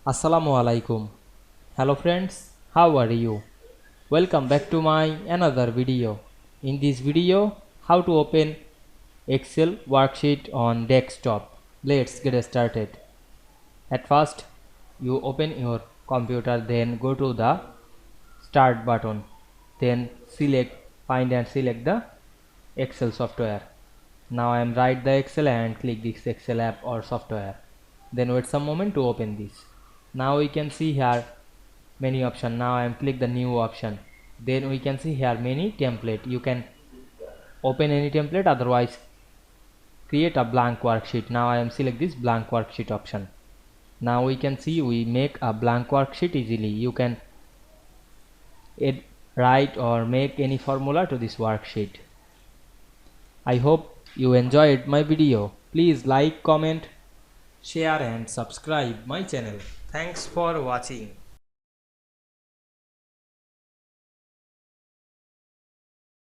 Assalamu Walaikum. Hello friends, how are you? Welcome back to my another video. In this video, how to open Excel worksheet on desktop. Let's get started. At first, you open your computer, then go to the start button, then find and select the Excel software. Now I am write the Excel and click this Excel app or software. Then wait some moment to open this. Now we can see here many option. Now I am click the new option. Then we can see here many template. You can open any template, otherwise create a blank worksheet. Now I am select this blank worksheet option. Now we can see we make a blank worksheet easily. You can write or make any formula to this worksheet. I hope you enjoyed my video. Please like, comment, share and subscribe my channel. Thanks for watching.